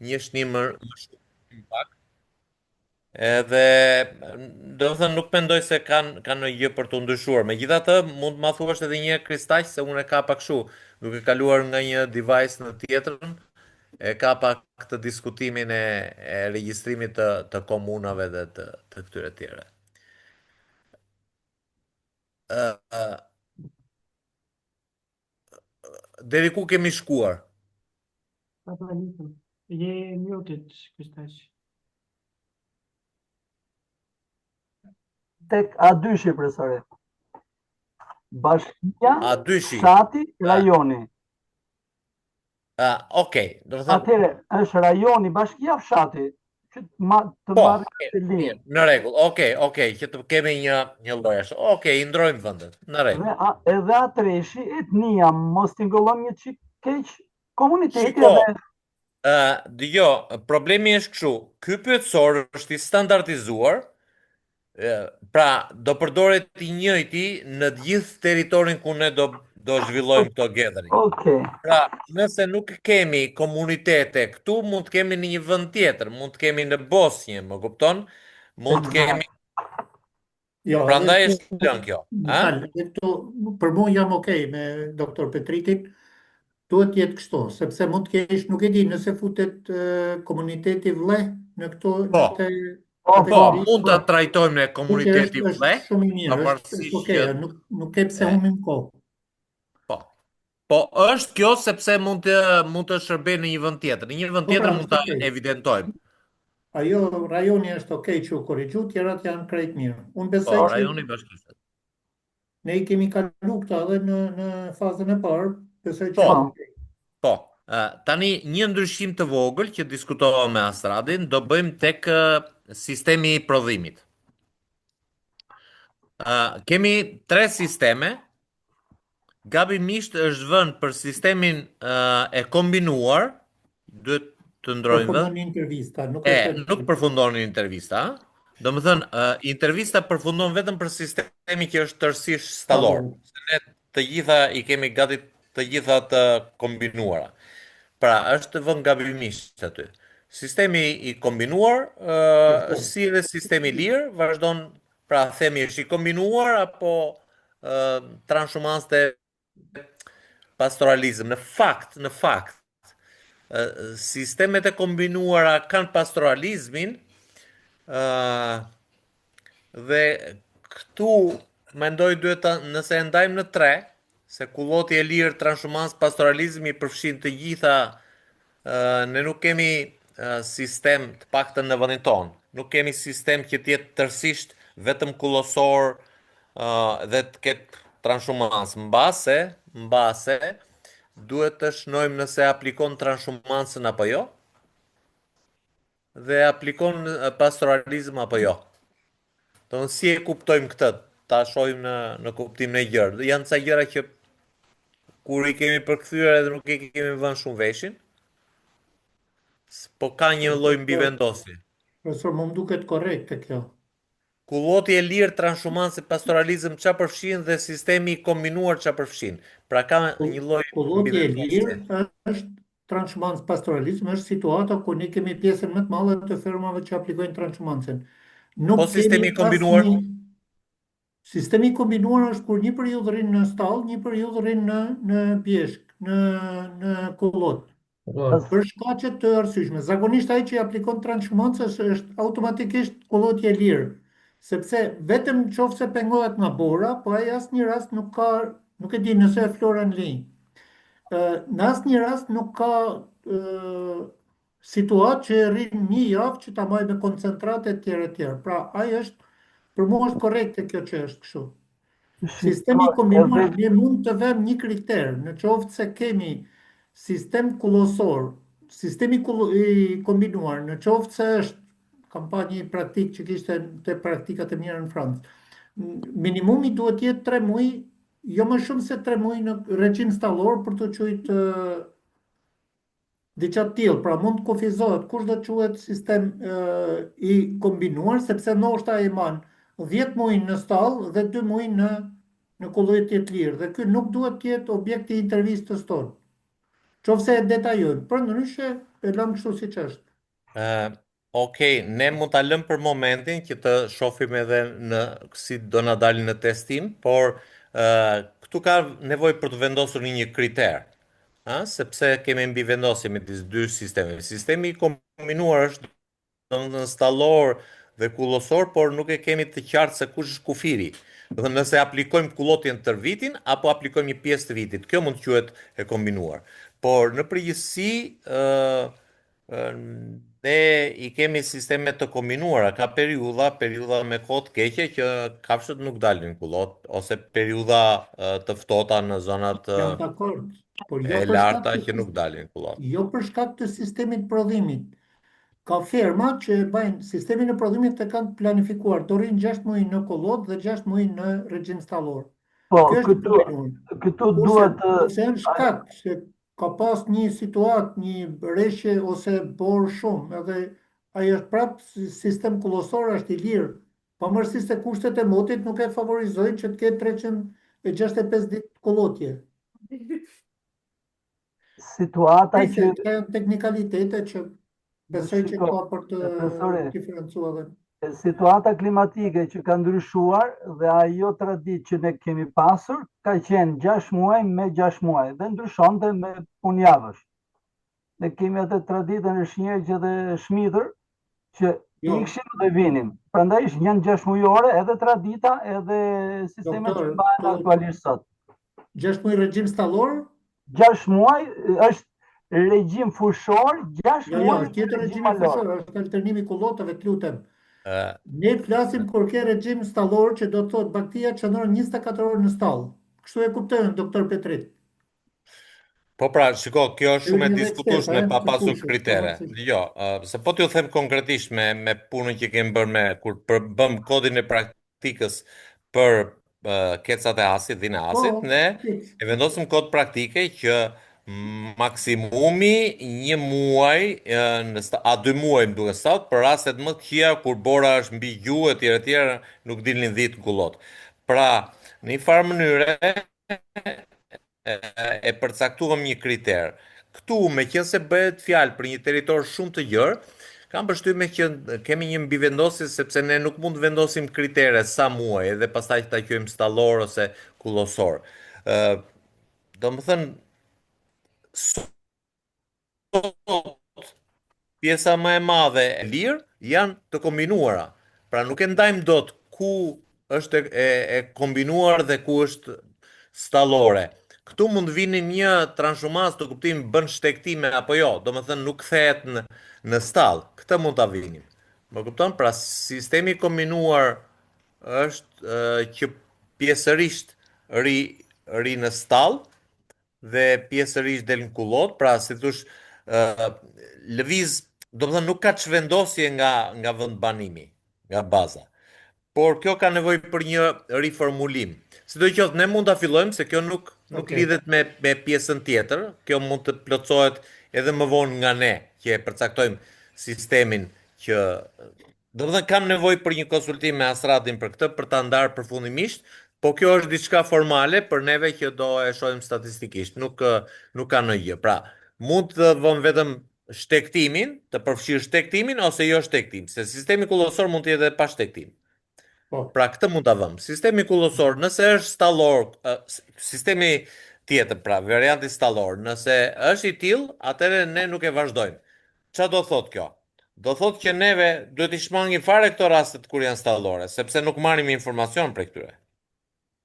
një shënim më shumë pak. Edhe do të thënë nuk mendoj se kanë në gjë për të ndryshuar. Megjithatë, mund të ma thuash edhe një herë Kristaq se unë e ka pak kështu, duke kaluar nga një device në tjetrën, e ka pak këtë diskutimin e regjistrimit të komunave dhe të këtyre tjere. Ë, ë, Deri ku kemi shkuar? Pa njëtëm. Je muted, Kristaç. Tek A2 profesore. Bashkia, A dyshi? fshati, rajoni. Okej, do të thënë, Atëre, është rajoni, bashkia, fshati. Që të po, marrë të mirë, linjë. në rregull. Okej, që të kemi një lloj ashtu. Okej, i ndrojmë vendet. Në rregull. Edhe atreshi, etnia, mos t'ingëllon një çik keq komuniteti Shiko, edhe problemi është kështu. Ky pyetësor është i standardizuar, pra do përdoret i njëjti në të gjithë territorin ku ne do zhvillojmë këto gathering. Okej. Pra, nëse nuk kemi komunitete këtu, mund të kemi në një vend tjetër, mund të kemi në Bosnjë, më kupton? Mund të kemi. Jo, Prandaj edhe është lënë kjo, më fal, edhe këtu për mua jam okay me doktor Petritin. Duhet jetë kështu, sepse mund të kesh, nuk e di, nëse futet komuniteti vëlle në këto Po. në Po, kategori, mund ta trajtojmë në komuniteti është vëlle, shumë i mirë, është pavarësisht okay, që nuk ke pse humbim kohë. po është kjo sepse mund të shërbejë në një vend tjetër. Në një vend Po, tjetër pra, mund ta okay. evidentojmë. Ajo rajoni është okay që u korrigju, tjerat janë krejt mirë. Unë Po, besoj që rajoni bashkisht. ne i kemi kalu këta edhe në fazën e parë, besoj që Po. janë okay. Po, tani një ndryshim të vogël që diskutova me Astradin, do bëjmë tek sistemi i prodhimit. Kemi 3 sisteme, gabimisht është vënë për sistemin e kombinuar, duhet të ndrojmë vend. Përfundon një intervista, nuk është Nuk përfundon një intervista, do më thënë, intervista përfundon vetëm për sistemi që është tërësisht stallor. Se ne të gjitha i kemi gati të gjitha të kombinuara. Pra, është vënë gabimisht aty. Sistemi i kombinuar, si dhe sistemi i lirë, vazhdon, pra themi është i kombinuar apo transhumancë të pastoralizëm. Në fakt, sistemet e kombinuara kanë pastoralizmin, dhe këtu mendoj duhet nëse e ndajmë në 3, se kulloti e lirë, transhumancë, pastoralizmi përfshin të gjitha, ne nuk kemi sistem të paktën në vendin tonë. Nuk kemi sistem që të jetë tërësisht vetëm kullosor dhe të ketë transhumancë. Mbase duhet të shënojmë nëse aplikon transhumancën apo jo, dhe aplikon pastoralizëm apo jo. Do në si e kuptojmë këtë, ta shohim në kuptim në gjërë. Janë ca gjëra që kur i kemi përkthyer edhe nuk i kemi vënë shumë veshin, po ka një lloj mbivendosje. Profesor, më duket korrekte kjo. Kulloti e lirë, transhumancë, pastoralizëm çfarë përfshin dhe sistemi i kombinuar çfarë përfshin. Pra ka një lloj Kulloti e mbivendosje. lirë është transhumancë, pastoralizëm është situata ku ne kemi pjesën më të madhe të fermave që aplikojnë transhumancën. Po sistemi i kombinuar? Sistemi i kombinuar është kur një periudhë rrin në stall, një periudhë rrin në pjeshk, në kullot. Për shkaqe të arsyeshme. Zakonisht ai që aplikon transhumancës është automatikisht kulloti i lirë, sepse vetëm nëse pengohet nga bora, po ai asnjë rast nuk e di nëse e flora në linj. Në asnjë rast nuk ka situatë që rrin një javë që ta marrë me koncentrate të tjera. Pra ai është, për mua është korrekte kjo që është kështu. Sistemi i kombinuar, ne mund të vëmë një kriter, në qoftë se kemi sistem kullosor, sistemi i kombinuar, në qoftë se është, kam pa një praktik që kishte të praktikat e mira në Francë, minimumi duhet jetë 3 muaj, jo më shumë se 3 muaj në regjim stallor për të quajtur diçka të tillë, pra mund të kufizohet kush do të quhet sistem i kombinuar, sepse ndoshta e man 10 muaj në stall dhe 2 muaj në kulloti të lirë, dhe ky nuk duhet të jetë objekti i intervistës tonë. Qofse e detajojmë, për ndryshe e lëm kështu siç është. Okej, ne mund ta lëm për momentin që të shohim edhe si do na dalin në testim, por këtu ka nevojë për të vendosur një kriter, sepse kemi mbi vendosje midis dy sistemeve. Sistemi i kombinuar është domethënë stallor dhe kullosor, por nuk e kemi të qartë se kush është kufiri. Do thënë nëse aplikojmë kullotjen tër vitin apo aplikojmë një pjesë të vitit. Kjo mund të quhet e kombinuar. Por në përgjithësi ne i kemi sisteme të kombinuara, ka periudha me kohë të keqe që kafshët nuk dalin kullot, ose periudha të ftohta në zonat Jam dakord, por jo e për shkak larta të që nuk dalin kullot. jo për shkak të sistemit prodhimit. Ka ferma që bajnë sistemin e prodhimit të kanë planifikuar, do rrinë 6 muaj në kollot dhe 6 muaj në regjim stallor. Po, Kjo është kombinuar. këtu duhet të Kurse në shkak se ka pas një situatë, një reshje ose borë shumë, edhe ai është prapë sistem kullosor, është i lirë, pavarësisht se kushtet e motit nuk e favorizojnë që të ketë 365 ditë kollotje. situata Nëse që ka teknikalitete që besoj që Shiko, ka për të profesore, diferencuar. situata klimatike që ka ndryshuar dhe ajo traditë që ne kemi pasur ka qenë 6 muaj me 6 muaj dhe ndryshonte me punjavësh. Ne kemi atë traditën e Shnjerqë dhe Shmidër që Jo. ikshin dhe vinin. Prandaj janë 6 mujore edhe tradita edhe sistemet që Doktor, bëhen po- aktualisht sot. 6 muaj regjim stallor? 6 muaj është regjim fushor, 6 Jo, muaj është tjetër regjim regjimi malor. fushor, është alternimi kullotave, të lutem. Ë, Ne flasim kur ke regjim stallor që do të thotë bakteria çndron 24 orë në stall. Kështu e kuptojnë doktor Petrit. Po pra, shiko, kjo është shumë e Edhe diskutueshme ekspert, pa të pasur fushës, kritere. pavarësisht. Jo, se po t'ju them konkretisht me punën që kemi bërë kur bëm kodin e praktikës për kecat e asit, dhinë e asit, Po, ne fix. e vendosëm kod praktike që maksimumi një muaj, a 2 muaj më duke sot, për rastet më të këqija kur bora është mbi gjuhë e tjera, nuk dilnin 10 kullot. Pra, në një farë mënyre, e përcaktuam një kriter. Këtu, me qenë se bëhet fjalë për një territor shumë të gjerë, kam përshtypjen që kemi një mbivendosje sepse ne nuk mund të vendosim kritere sa muaj edhe pastaj ta quajmë stallor ose kullosor. Ë, domethënë sot pjesa më e madhe e lirë janë të kombinuara. Pra nuk e ndajmë dot ku është e kombinuar dhe ku është stallore. Këtu mund vini një transhumas të kuptim bën shtektime apo jo, do më thënë nuk kthehet në stall. Këtë mund ta vinim. Më kupton? Pra sistemi kombinuar është që pjesërisht ri në stall dhe pjesërisht del në kullot, pra si thosh lëviz, do të thënë nuk ka çvendosje nga vendbanimi, nga baza. Por kjo ka nevojë për një riformulim. Sidoqoftë ne mund ta fillojmë se kjo nuk Okej. lidhet me pjesën tjetër, kjo mund të plotësohet edhe më vonë nga ne, që e përcaktojmë sistemin që do të thënë kam nevojë për një konsultim me Asradin për këtë për ta ndarë përfundimisht, po kjo është diçka formale për neve që do e shohim statistikisht, nuk ka në gjë. Pra, mund të vëmë vetëm shtektimin, të përfshirë shtektimin ose jo shtektim, se sistemi kullosor mund të jetë edhe pa shtektim. Po. Pra këtë mund ta vëmë. Sistemi kullosor, nëse është stallor, sistemi tjetër, pra varianti stallor, nëse është i tillë, atëherë ne nuk e vazhdojmë. Çfarë do thotë kjo? Do thotë që neve duhet i shmangim fare këto rastet kur janë stallore, sepse nuk marrim informacion për këtyre.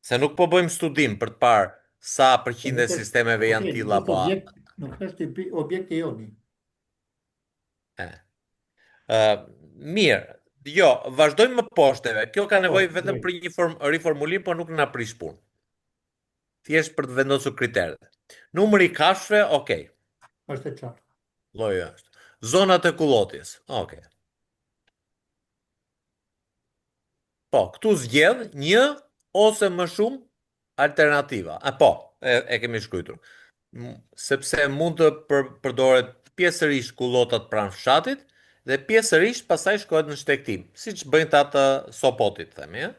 Se nuk po bëjmë studim për të parë sa përqind e sistemeve janë Okej, tilla nuk është apo objekt, nuk është objekti joni. mirë. Jo, vazhdojmë më poshteve. Kjo ka nevojë Po, vetëm drejt. për një riformulim, por nuk na prish punë. Thjesht për të vendosur kriteret. Numri i kafshëve, okay. Është e qartë. Lloji është. Zonat e kullotjes. Okay. Po, këtu zgjedh një ose më shumë alternativa. Po, e kemi shkruar. Sepse mund të përdoret pjesërisht kullotat pranë fshatit dhe pjesërisht pastaj shkohet në shtektim, siç bëjnë ata të Sopotit, themi,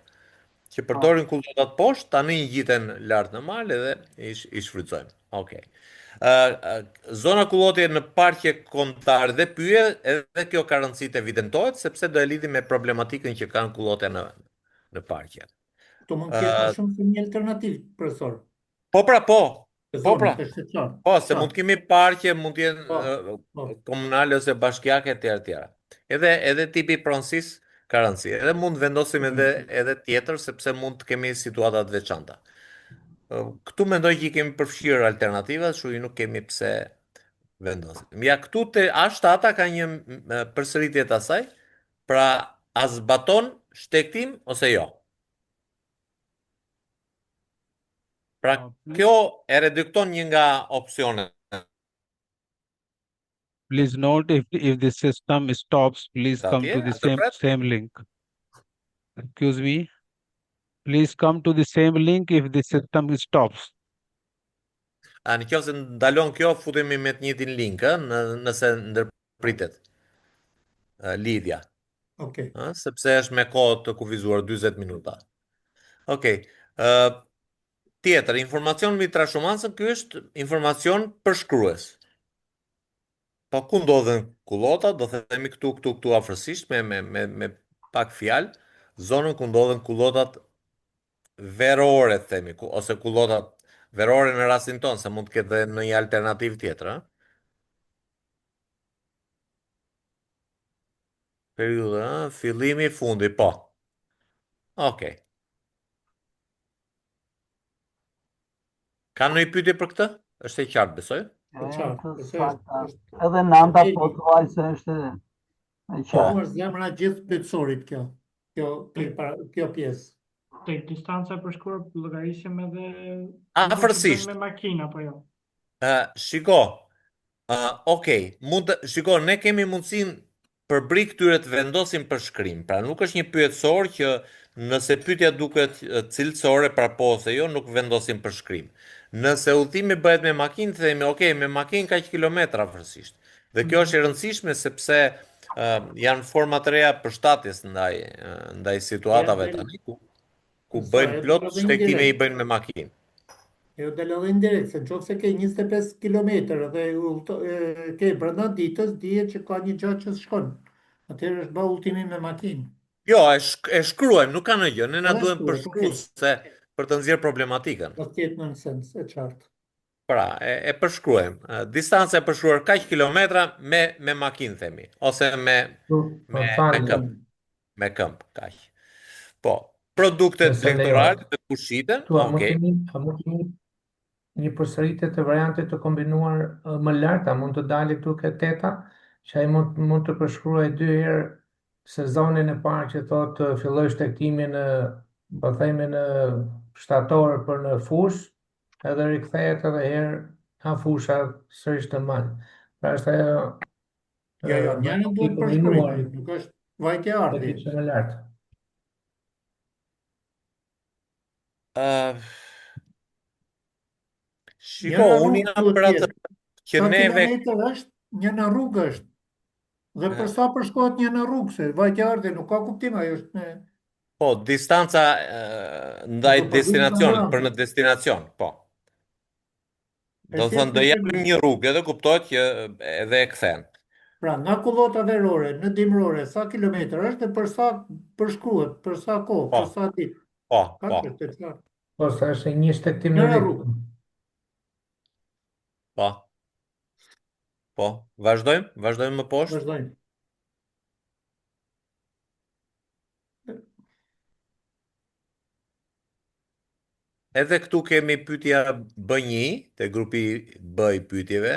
që përdorin kullotat poshtë, tani ngjiten lart në mal edhe i shfrytëzojmë. Okej. Zona kullotje në parqe kombëtare dhe pyje, edhe kjo ka rëndësi të evidentohet, sepse do e lidhi me problematikën që kanë kullotja në parqe. Këto mund të ketë më shumë se një alternativë, profesor. Po pra, po. Të Po pra. zonës, është qartë. Po, se mund të kemi parqe, mund të Po, jenë po. komunale ose bashkiake tjera. Edhe tipi pronësisë ka rëndësi. Edhe mund vendosim edhe tjetër, sepse mund të kemi situata të veçanta. Këtu mendoj që i kemi përfshirë alternativat, kështu që nuk kemi pse vendosim. Ja, këtu te A7 ka një përsëritje të asaj, pra a zbaton shtektim ose jo. Pra kjo e redukton një nga opsionet. Please note if the system stops, please come to the same link. Excuse me. Please come to the same link if the system stops. Në qoftë se ndalon kjo, futemi me të njëjtin link, nëse ndërpritet lidhja. Okej. Sepse është me kohë të kufizuar 40 minuta. Okej. Tjetër, informacion mbi trashumancën, ky është informacion përshkrues. Po ku ndodhen kullotat, do themi këtu afërsisht me pak fjalë, zonën ku ndodhen kullotat verore, themi, ose kullotat verore në rastin tonë, se mund të ketë edhe në një alternativë tjetër, ëh. Periudha, fillimi, fundi, po. Okej. Ka ndonjë pyetje për këtë? Është e qartë, besoj. Edhe Nanda po thuaj se është e Po, qartë. është zemra e gjithë bletësorit kjo pjesë. Tek distanca e përshkruar llogarisim edhe Afërsisht. me makina apo jo. Shiko. Okej, shiko, ne kemi mundësinë përbri këtyre të vendosim për shkrim. Pra nuk është një pyetësor që nëse pyetja duket cilësore, pra po ose jo, nuk vendosim për shkrim. Nëse udhëtimi bëhet me makinë, themi, okay, me makinë kaq kilometra afërsisht. Dhe kjo është e rëndësishme sepse janë forma të reja përshtatjes ndaj situatave tani ku bëjnë plot shtekime i bëjnë me makinë. Jo del edhe indirekt, se nëse ke 25 kilometër dhe ke brenda ditës, dihet që ka një gjatë që shkon. Atëherë është bë udhëtimi me makinë. Jo, e shkruajmë, nuk ka ndonjë gjë, ne na duhen përshkruar se për të nxjerrë problematikën. Do të jetë në sens e qartë. Pra, e përshkruajmë. Distanca e përshkruar kaq kilometra me makinë themi, ose me këmbë. Me këmbë, kaq. Po, produktet elektorale të kushiten, okay. A mund të një përsëritje të variantit të kombinuar më lart, a mund të dalë këtu ke teta, që ai mund të përshkruaj 2 herë sezonin e parë që thotë filloi shtektimin po themi në shtator për në fushë, edhe rikthehet edhe herë nga fusha sërish të mal. Pra është ajo Jo, njëri duhet përshkruar, nuk është vajtje ardhi. Është më lart. Shiko, unë jam për atë që neve... Një në rrugë është. Dhe për sa përshkohet një në rrugë, se vajtje ardhi nuk ka kuptim, ajo është në... Po, distanca ndaj destinacionit, për në destinacion, po. Do thënë, do japim një rrugë, edhe kuptohet që edhe e kthen. Pra, nga kullota verore, në dimrore, sa kilometër është dhe për sa përshkruhet, për sa kohë, për sa ditë. Po. Po, sa është një shtektim në rrugë. Po, vazhdojmë më poshtë. Vazhdojmë. Edhe këtu kemi pyetja B1, te grupi B i pyetjeve,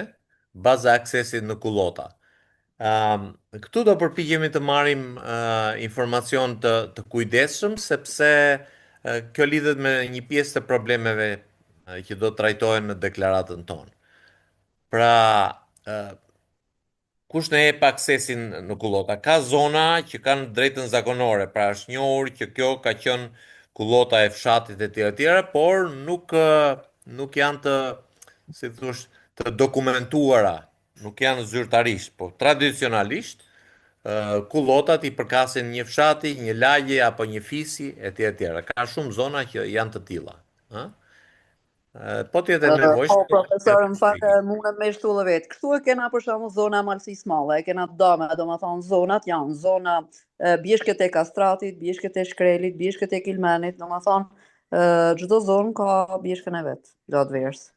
baza aksesit në kullota. Këtu do përpiqemi të marrim informacion të kujdesshëm, sepse kjo lidhet me një pjesë të problemeve që do të trajtohen në deklaratën tonë. Pra, kush ne jep aksesin në kullota? Ka zona që kanë drejtën zakonore, pra është njohur që kjo ka qenë kullota e fshatit e tjera, por nuk janë të dokumentuara, nuk janë zyrtarisht, po tradicionalisht kullotat i përkasin një fshati, një lagje apo një fisi e tjera. Ka shumë zona që janë të tilla, ëh. Po tjetë e nevojshme. Po, profesor, më fakt mundet me shtu dhe vetë. Kështu e kena për shembull zona malësisë male, e kena të dame, domethënë zonat janë zona bjeshket e Kastratit, bjeshket e Shkrelit, bjeshket e Kilmenit, domethënë çdo zonë ka bjeshkën e vet, gjatë verës.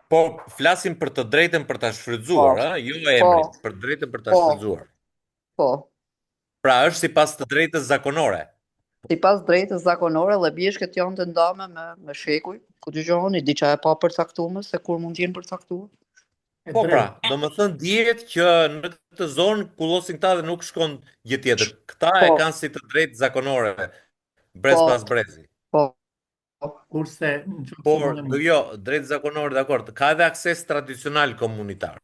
Po flasim për të drejtën për ta shfrytzuar, jo emrin, për drejtën për ta shfrytzuar. Po. Pra është sipas të drejtës zakonore. Sipas drejtës zakonore dhe bjeshket janë të ndame me shekuj, ku dëgjoni diçka e pa përcaktuar se kur mund të jenë përcaktuar. Po pra, domethënë dihet që në këtë zonë kullosin këta dhe nuk shkon gjë tjetër. Këta e kanë si të drejtë zakonore, brez pas brezi. Po. Kurse por jo, drejtë zakonore, dakord, ka edhe akses tradicional komunitar.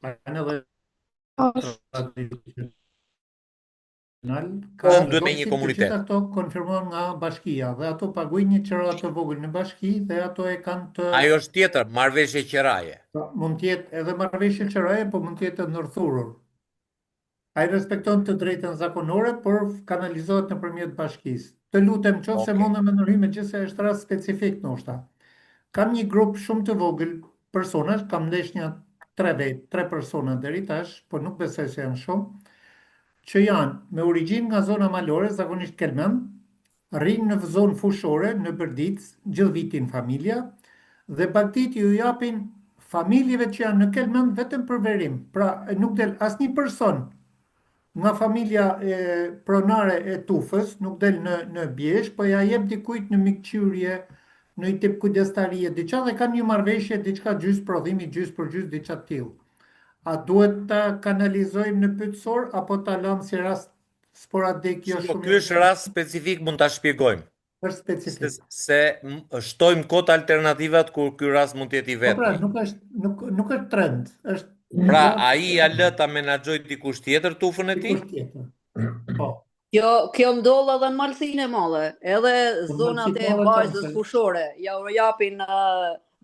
Ka me një komunitet. Ato konfirmohen nga bashkia dhe ato paguajnë një qira të vogël në bashki dhe ato e kanë të... Ajo është tjetër, marrëveshje qiraje. Mund të jetë edhe marrëveshje qiraje, po mund të jetë ndërthurur. Ai respekton të drejtën zakonore, por kanalizohet nëpërmjet bashkisë. Të lutem, nëse mundem me ndërhyj, megjithëse është rast specifik ndoshta. Kam një grup shumë të vogël personash, kam ndeshja 3 persona deri tash, por nuk besoj se janë shumë, që janë me origjinë nga zona malore, zakonisht Kelmen, rrinë në zonë fushore, në Bërdic, gjithë vitin familja, dhe bagtit ju japin familjeve që janë në Kelmen vetëm për verim. Pra nuk del asnjë person nga familja pronare e Tufës, nuk del në Bjesh, po ja jep dikujt në mikqyrje, në i tip kujdestarie, diçka dhe kanë një marrëveshje, diçka gjysmë prodhimi, gjysmë për gjysmë, diçka të tillë. A duhet ta kanalizojmë në pyetësor apo ta lëmë si rast sporadik jo shumë? Ky është rast specifik, mund ta shpjegojmë. Është specifik. Se shtojmë kot alternativat kur ky rast mund të jetë i vetmi. Pra, nuk është trend, është. Pra, ai ja lë ta menaxhoj dikush tjetër tufën e tij? Dikush tjetër. Po. Kjo ndodh edhe në Malsinë e Madhe, edhe zonat e vajzës fushore, ja u japin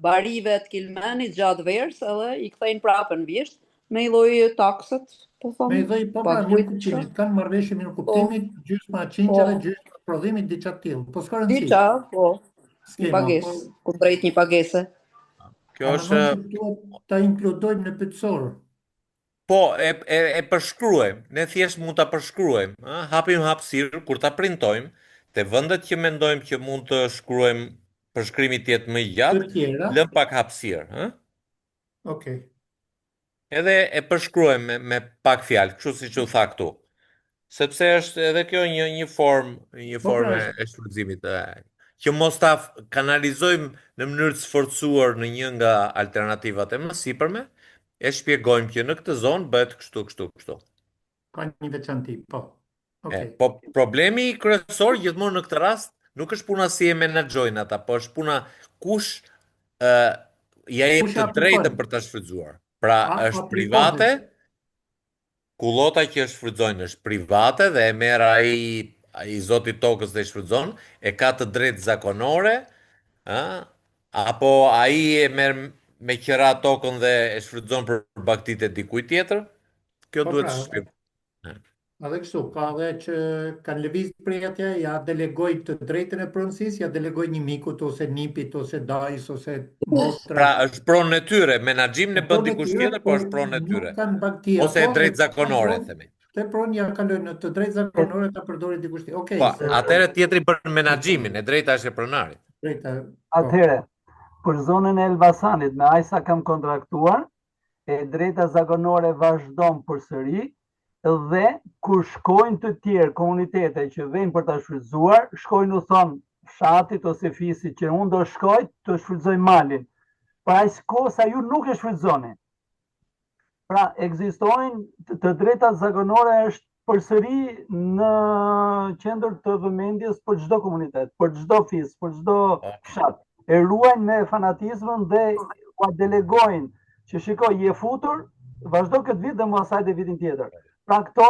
barive të Kilmenit gjatë verës edhe i kthejnë prapë në Vjesht me i lloj takset, po thonë. Me i lloj kuptimit, kanë marrëveshje mirë kuptimit, gjysma qingja dhe gjysma prodhimit diçka të tillë. Po s'ka rëndësi. Diçka, po. Një pagesë, kundrejt një pagese. Kjo është ta inkludojmë në pyetësor. Po, e përshkruajmë, ne thjesht mund ta përshkruajmë, hapim hapësirë kur ta printojmë, te vendet që mendojmë që mund të shkruajmë përshkrimi të jetë më i gjatë, lëm pak hapësirë, Okej. Edhe e përshkruajmë me pak fjalë, kështu siç u tha këtu. Sepse është edhe kjo një formë e shfrytëzimit që mos ta kanalizojmë në mënyrë të sforcuar në një nga alternativat e mësipërme. E shpjegojmë që në këtë zonë bëhet kështu. Ka një veçanti, po. Po problemi kryesor gjithmonë në këtë rast nuk është puna si e menaxhojnë ata, po është puna kush ja jep të drejtën për ta shfrytzuar. Pra është private, kullota që shfrytëzojnë është private dhe e merr ai zoti tokës dhe e shfrytëzon, e ka të drejtë zakonore, apo ai e merr me qira tokën dhe e shfrytëzon për bagtitë e dikujt tjetër, kjo duhet të shpjegohet. Edhe kështu, ka edhe që kanë lëvizur prej atje, ja delegoj të drejtën e pronësisë, ja delegoj një mikut ose nipit ose dajs ose motra. Pra është pronë e tyre, menaxhimin e bën dikush tjetër, po është pronë e tyre. Ose e drejtë zakonore, themi. Te pronë ja kalojnë në të drejtë zakonore ta përdori dikush tjetër. Okej. Po, atëherë tjetri bën menaxhimin, e drejta është e pronarit. Atëherë për zonën e Elbasanit, me aq sa kam kontraktuar, e drejta zakonore vazhdon përsëri dhe kur shkojnë të tjerë komunitete që vejnë për ta shfrytzuar, shkojnë u thonë fshatit ose fisit që unë do shkoj të shfrytëzoj malin. Pra aq kohë sa ju nuk e shfrytëzoni. Pra ekzistojnë të drejtat zakonore është përsëri në qendër të vëmendjes për çdo komunitet, për çdo fis, për çdo fshat. E ruajnë me fanatizmën dhe ua delegojnë që shikoj je futur, vazhdo këtë vit dhe mos hajde vitin tjetër. Pra këto